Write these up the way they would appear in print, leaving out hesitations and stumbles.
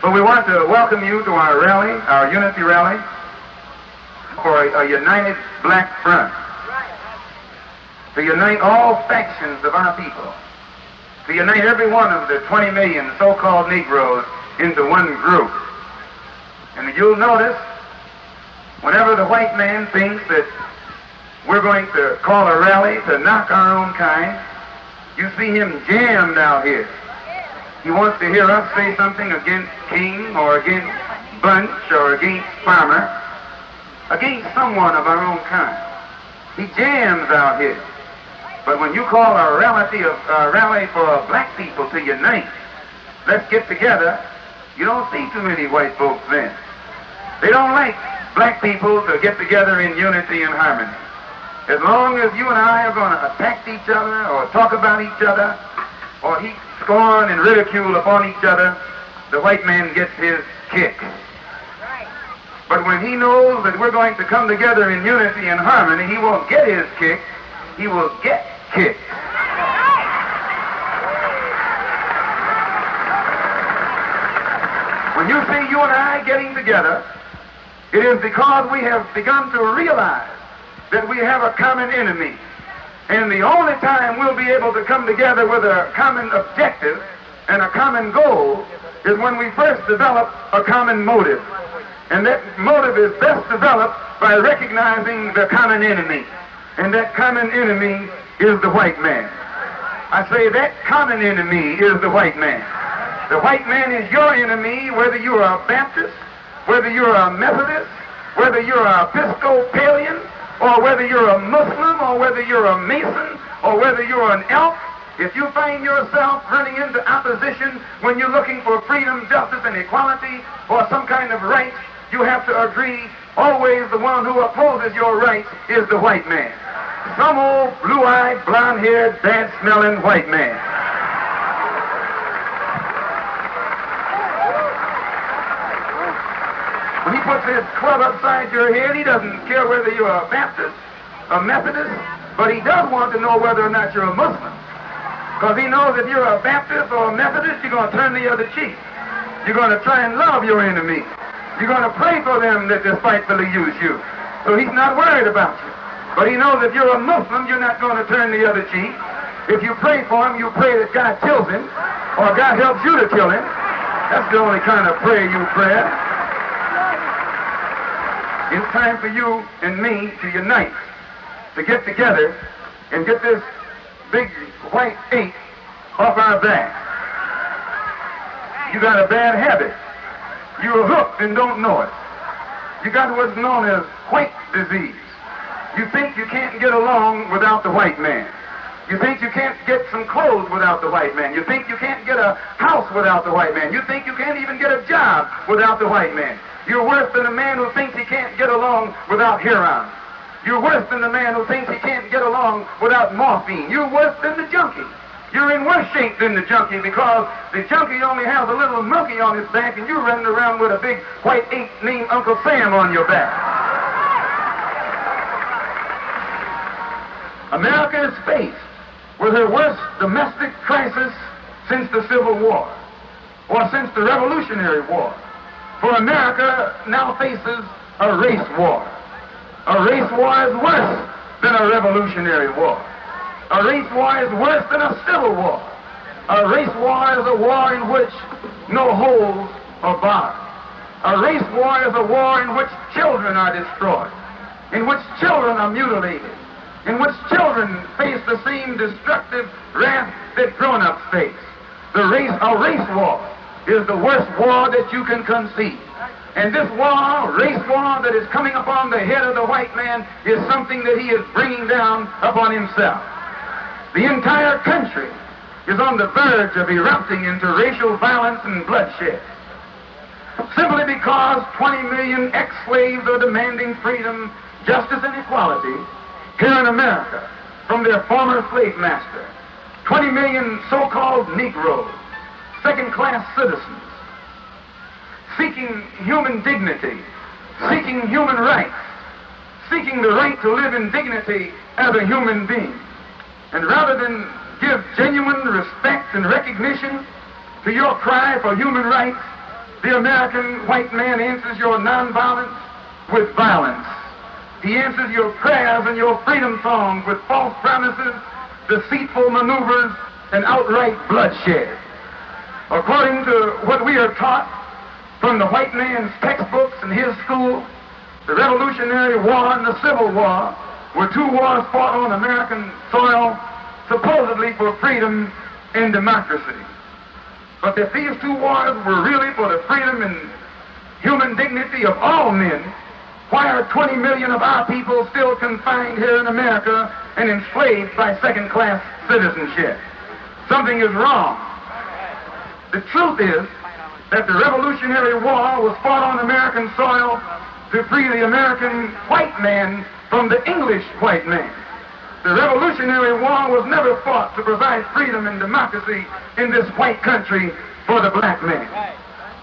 But we want to welcome you to our rally, our unity rally, for a united black front. To unite all factions of our people. To unite every one of the 20 million so-called Negroes into one group. And you'll notice, whenever the white man thinks that we're going to call a rally to knock our own kind, you see him jammed out here. He wants to hear us say something against King or against Bunch or against Farmer, against someone of our own kind. He jams out here. But when you call a rally for black people to unite, let's get together, you don't see too many white folks then. They don't like black people to get together in unity and harmony. As long as you and I are going to attack each other or talk about each other or heap scorn and ridicule upon each other, the white man gets his kick. But when he knows that we're going to come together in unity and harmony, he won't get his kick, he will get kicked. When you see you and I getting together, it is because we have begun to realize that we have a common enemy. And the only time we'll be able to come together with a common objective and a common goal is when we first develop a common motive. And that motive is best developed by recognizing the common enemy. And that common enemy is the white man. I say that common enemy is the white man. The white man is your enemy, whether you're a Baptist, whether you're a Methodist, whether you're a Episcopalian, or whether you're a Muslim, or whether you're a Mason, or whether you're an elk. If you find yourself running into opposition when you're looking for freedom, justice, and equality, or some kind of rights, you have to agree always the one who opposes your rights is the white man. Some old blue-eyed, blonde-haired, bad-smelling white man. When he puts his club upside your head, he doesn't care whether you're a Baptist, a Methodist, but he does want to know whether or not you're a Muslim. Because he knows if you're a Baptist or a Methodist, you're going to turn the other cheek. You're going to try and love your enemy. You're going to pray for them that despitefully use you. So he's not worried about you. But he knows if you're a Muslim, you're not going to turn the other cheek. If you pray for him, you pray that God kills him, or God helps you to kill him. That's the only kind of prayer you pray. It's time for you and me to unite, to get together and get this big white ache off our back. You got a bad habit. You're hooked and don't know it. You got what's known as white disease. You think you can't get along without the white man. You think you can't get some clothes without the white man. You think you can't get a house without the white man. You think you can't even get a job without the white man. You're worse than a man who thinks he can't get along without heroin. You're worse than the man who thinks he can't get along without morphine. You're worse than the junkie. You're in worse shape than the junkie because the junkie only has a little monkey on his back and you're running around with a big white ape named Uncle Sam on your back. America is faced with her worst domestic crisis since the Civil War, or since the Revolutionary War. For America now faces a race war. A race war is worse than a Revolutionary War. A race war is worse than a Civil War. A race war is a war in which no holes are barred. A race war is a war in which children are destroyed, in which children are mutilated, in which children face the same destructive wrath that grown-ups face. A race war is the worst war that you can conceive. And this war, race war that is coming upon the head of the white man is something that he is bringing down upon himself. The entire country is on the verge of erupting into racial violence and bloodshed. Simply because 20 million ex-slaves are demanding freedom, justice, and equality here in America from their former slave master. 20 million so-called Negroes, second-class citizens, seeking human dignity, seeking human rights, seeking the right to live in dignity as a human being. And rather than give genuine respect and recognition to your cry for human rights, The American white man answers your nonviolence with violence. He answers your prayers and your freedom songs with false promises, deceitful maneuvers, and outright bloodshed. According to what we are taught from the white man's textbooks in his school, the Revolutionary War and the Civil War were two wars fought on American soil, supposedly for freedom and democracy. But if these two wars were really for the freedom and human dignity of all men, why are 20 million of our people still confined here in America and enslaved by second-class citizenship? Something is wrong. The truth is that the Revolutionary War was fought on American soil to free the American white man from the English white man. The Revolutionary War was never fought to provide freedom and democracy in this white country for the black man.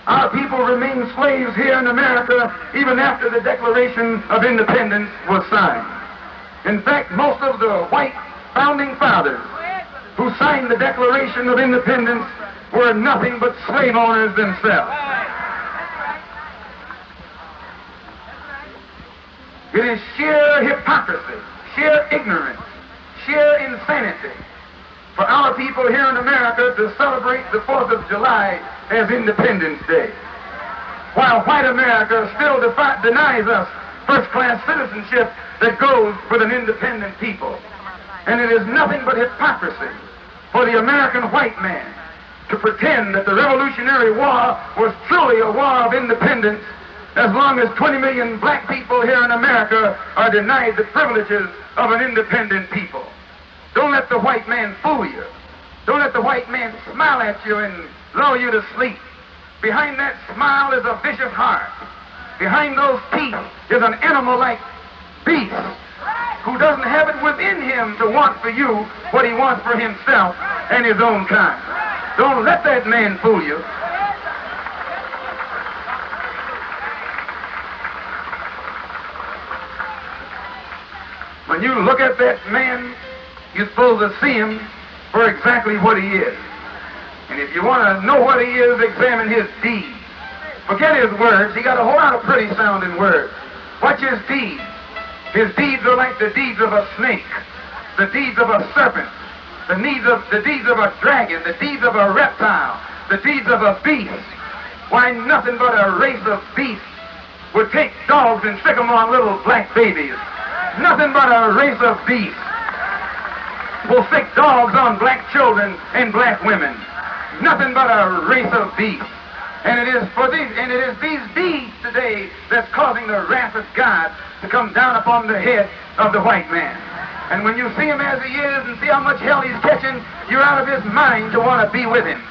Our people remain slaves here in America even after the Declaration of Independence was signed. In fact, most of the white founding fathers who signed the Declaration of Independence were nothing but slave owners themselves. It is sheer hypocrisy, sheer ignorance, sheer insanity for our people here in America to celebrate the 4th of July as Independence Day, while white America still denies us first-class citizenship that goes with an independent people. And it is nothing but hypocrisy for the American white man to pretend that the Revolutionary War was truly a war of independence as long as 20 million black people here in America are denied the privileges of an independent people. Don't let the white man fool you. Don't let the white man smile at you and lull you to sleep. Behind that smile is a vicious heart. Behind those teeth is an animal-like beast who doesn't have it within him to want for you what he wants for himself and his own kind. Don't let that man fool you. When you look at that man, you're supposed to see him for exactly what he is. And if you want to know what he is, examine his deeds. Forget his words. He got a whole lot of pretty sounding words. Watch his deeds. His deeds are like the deeds of a snake, the deeds of a serpent, the deeds of a dragon, the deeds of a reptile, the deeds of a beast. Why, nothing but a race of beasts would take dogs and stick them on little black babies. Nothing but a race of beasts will stick dogs on black children and black women. Nothing but a race of beasts. And it is these deeds today that's causing the wrath of God to come down upon the head of the white man. And when you see him as he is and see how much hell he's catching, you're out of his mind to want to be with him.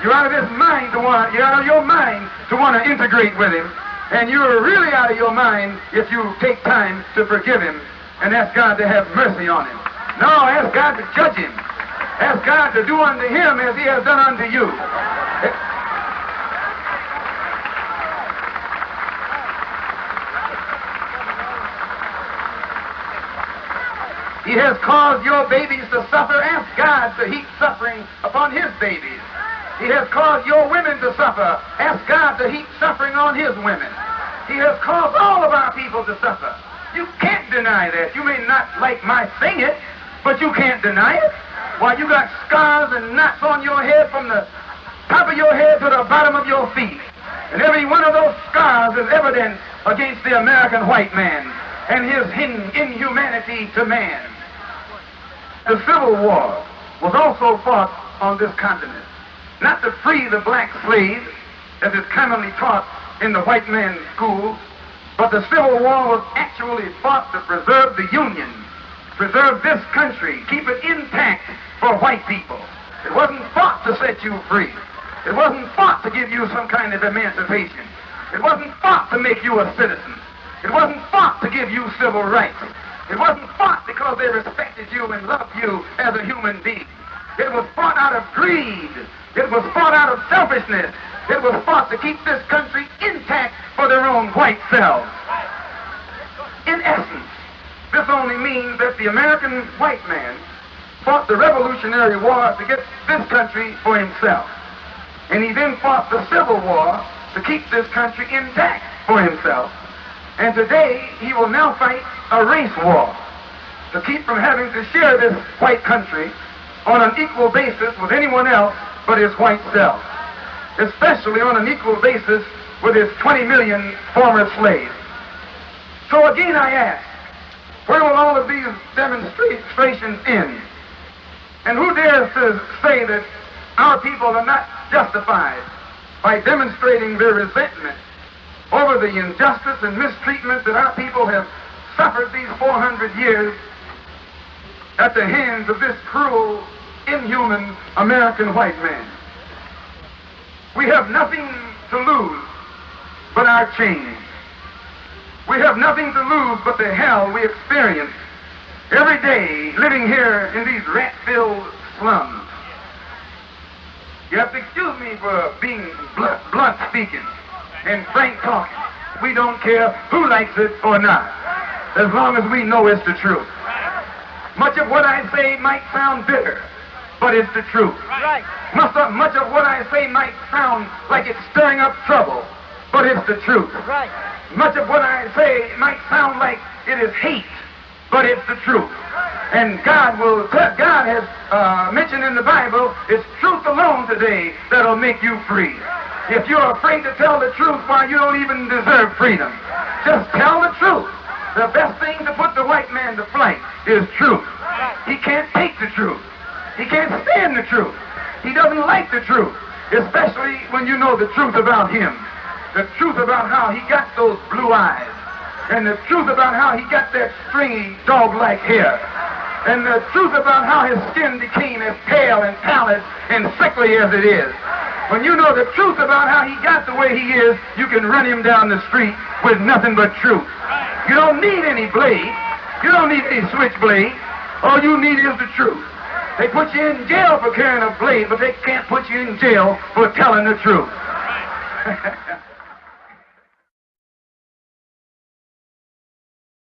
You're out of your mind to want to integrate with him. And you're really out of your mind if you take time to forgive him and ask God to have mercy on him. No, ask God to judge him. Ask God to do unto him as he has done unto you. He has caused your babies to suffer. Ask God to heap suffering upon his babies. He has caused your women to suffer. Ask God to heap suffering on his women. He has caused all of our people to suffer. You can't deny that. You may not like my saying it, but you can't deny it. Why, you got scars and knots on your head from the top of your head to the bottom of your feet. And every one of those scars is evidence against the American white man and his hidden inhumanity to man. The Civil War was also fought on this continent, not to free the black slaves, as is commonly taught in the white man's schools, but the Civil War was actually fought to preserve the Union, preserve this country, keep it intact for white people. It wasn't fought to set you free. It wasn't fought to give you some kind of emancipation. It wasn't fought to make you a citizen. It wasn't fought to give you civil rights. It wasn't fought because they respected you and loved you as a human being. It was fought out of greed. It was fought out of selfishness. It was fought to keep this country intact for their own white selves. In essence, this only means that the American white man fought the Revolutionary War to get this country for himself. And he then fought the Civil War to keep this country intact for himself. And today, he will now fight a race war to keep from having to share this white country on an equal basis with anyone else but his white self, especially on an equal basis with his 20 million former slaves. So again I ask, where will all of these demonstrations end? And who dares to say that our people are not justified by demonstrating their resentment over the injustice and mistreatment that our people have suffered these 400 years at the hands of this cruel, inhuman American white man? We have nothing to lose but our chains. We have nothing to lose but the hell we experience every day living here in these rat-filled slums. You have to excuse me for being blunt speaking and frank talking. We don't care who likes it or not, as long as we know it's the truth. Much of what I say might sound bitter, but it's the truth. Right. Much of what I say might sound like it's stirring up trouble, but it's the truth. Right. Much of what I say might sound like it is hate, but it's the truth. And God has mentioned in the Bible, it's truth alone today that'll make you free. If you're afraid to tell the truth, why, you don't even deserve freedom. Just tell the truth. The best thing to put the white man to flight is truth. He can't take the truth. He can't stand the truth. He doesn't like the truth, especially when you know the truth about him. The truth about how he got those blue eyes, and the truth about how he got that stringy dog-like hair, and the truth about how his skin became as pale and pallid and sickly as it is. When you know the truth about how he got the way he is, you can run him down the street with nothing but truth. You don't need any blade. You don't need any switchblade. All you need is the truth. They put you in jail for carrying a blade, but they can't put you in jail for telling the truth.